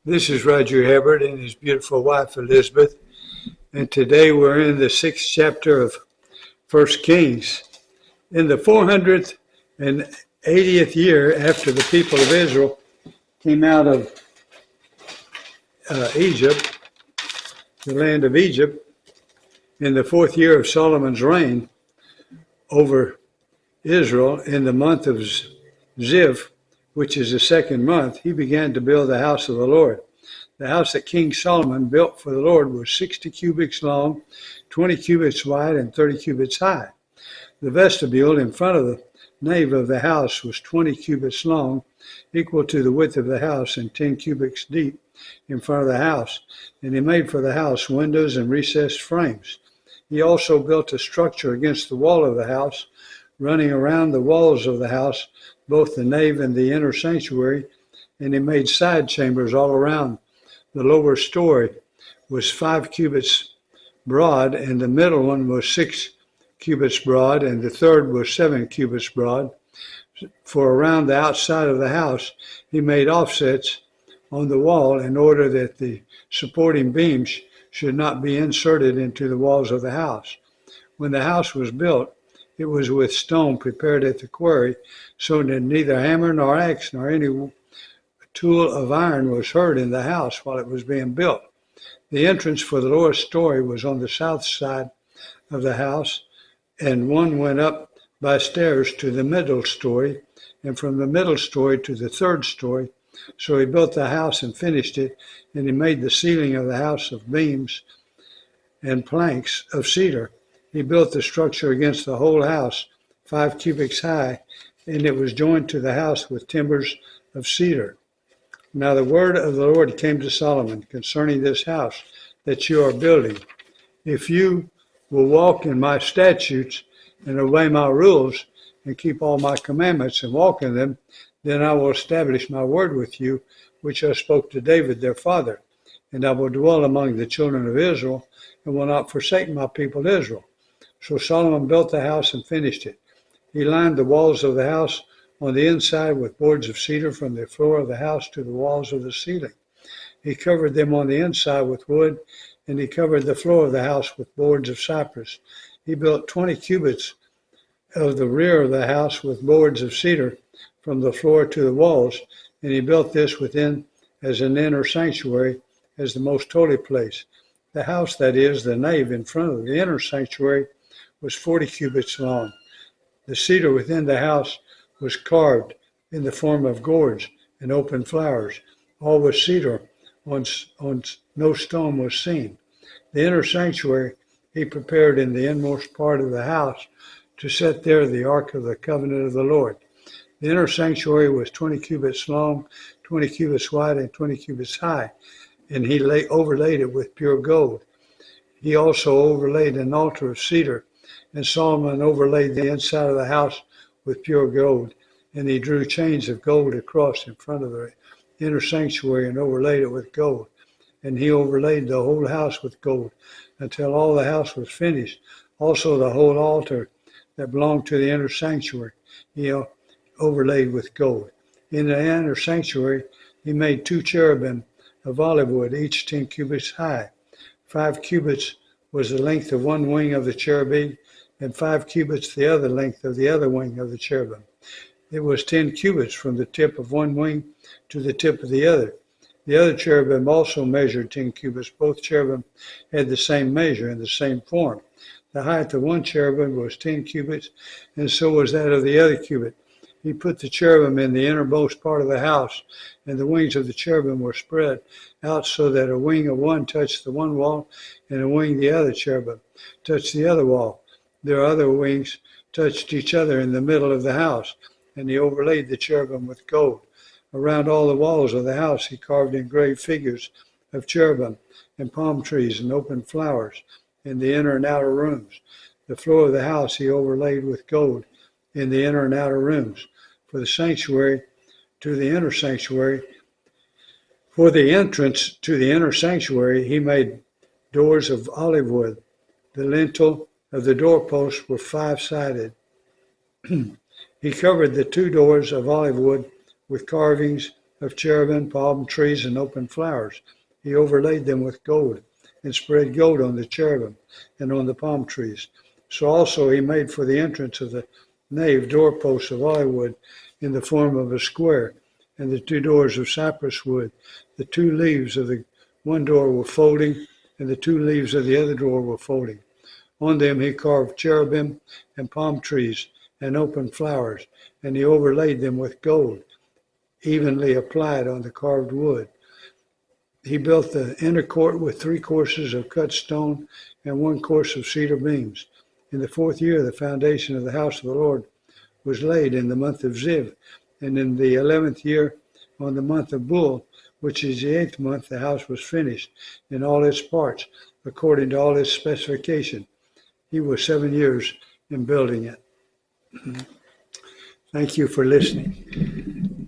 This is Roger Hebert and his beautiful wife Elizabeth, and today we're in the 6th chapter of 1 Kings. In the 480th year after the people of Israel came out of Egypt, the land of Egypt, in the 4th year of Solomon's reign over Israel, in the month of Ziv, which is the second month, he began to build the house of the Lord. The house that King Solomon built for the Lord was 60 cubits long, 20 cubits wide, and 30 cubits high. The vestibule in front of the nave of the house was 20 cubits long, equal to the width of the house, and 10 cubits deep in front of the house. And he made for the house windows and recessed frames. He also built a structure against the wall of the house, running around the walls of the house, both the nave and the inner sanctuary, and he made side chambers all around. The lower story was 5 cubits broad, and the middle one was 6 cubits broad, and the third was 7 cubits broad. For around the outside of the house, he made offsets on the wall in order that the supporting beams should not be inserted into the walls of the house. When the house was built, it was with stone prepared at the quarry, so that neither hammer nor axe nor any tool of iron was heard in the house while it was being built. The entrance for the lower story was on the south side of the house, and one went up by stairs to the middle story, and from the middle story to the third story. So he built the house and finished it, and he made the ceiling of the house of beams and planks of cedar. He built the structure against the whole house, 5 cubits high, and it was joined to the house with timbers of cedar. Now the word of the Lord came to Solomon concerning this house that you are building. If you will walk in my statutes and obey my rules and keep all my commandments and walk in them, then I will establish my word with you, which I spoke to David their father, and I will dwell among the children of Israel and will not forsake my people Israel. So Solomon built the house and finished it. He lined the walls of the house on the inside with boards of cedar from the floor of the house to the walls of the ceiling. He covered them on the inside with wood, and he covered the floor of the house with boards of cypress. He built 20 cubits of the rear of the house with boards of cedar from the floor to the walls, and he built this within as an inner sanctuary, as the most holy place. The house, that is, the nave in front of the inner sanctuary, was 40 cubits long. The cedar within the house was carved in the form of gourds and open flowers. All was cedar, on no stone was seen. The inner sanctuary he prepared in the inmost part of the house to set there the ark of the covenant of the Lord. The inner sanctuary was 20 cubits long, 20 cubits wide, and 20 cubits high, and he overlaid it with pure gold. He also overlaid an altar of cedar, and Solomon overlaid the inside of the house with pure gold, and he drew chains of gold across in front of the inner sanctuary and overlaid it with gold. And he overlaid the whole house with gold until all the house was finished. Also the whole altar that belonged to the inner sanctuary he overlaid with gold. In the inner sanctuary he made 2 cherubim of olive wood, each 10 cubits high. 5 cubits was the length of one wing of the cherubim, and 5 cubits the other length of the other wing of the cherubim. It was 10 cubits from the tip of one wing to the tip of the other. The other cherubim also measured 10 cubits. Both cherubim had the same measure and the same form. The height of one cherubim was 10 cubits, and so was that of the other cubit. He put the cherubim in the innermost part of the house, and the wings of the cherubim were spread out so that a wing of one touched the one wall, and a wing of the other cherubim touched the other wall. Their other wings touched each other in the middle of the house, and he overlaid the cherubim with gold. Around all the walls of the house he carved engraved figures of cherubim and palm trees and open flowers in the inner and outer rooms. The floor of the house he overlaid with gold in the inner and outer rooms. For the sanctuary to the inner sanctuary, for the entrance to the inner sanctuary, he made doors of olive wood. The lintel of the doorposts were 5-sided. He covered the 2 doors of olive wood with carvings of cherubim, palm trees, and open flowers. He overlaid them with gold and spread gold on the cherubim and on the palm trees. So also he made for the entrance of the nave doorposts of olive wood in the form of a square, and the two doors of cypress wood. The two leaves of the one door were folding, and the two leaves of the other door were folding. On them he carved cherubim and palm trees and open flowers, and he overlaid them with gold, evenly applied on the carved wood. He built the inner court with 3 courses of cut stone and 1 course of cedar beams. In the 4th year, the foundation of the house of the Lord was laid in the month of Ziv, and in the 11th year, on the month of Bul, which is the 8th month, the house was finished in all its parts, according to all its specification. He was 7 years in building it. Thank you for listening.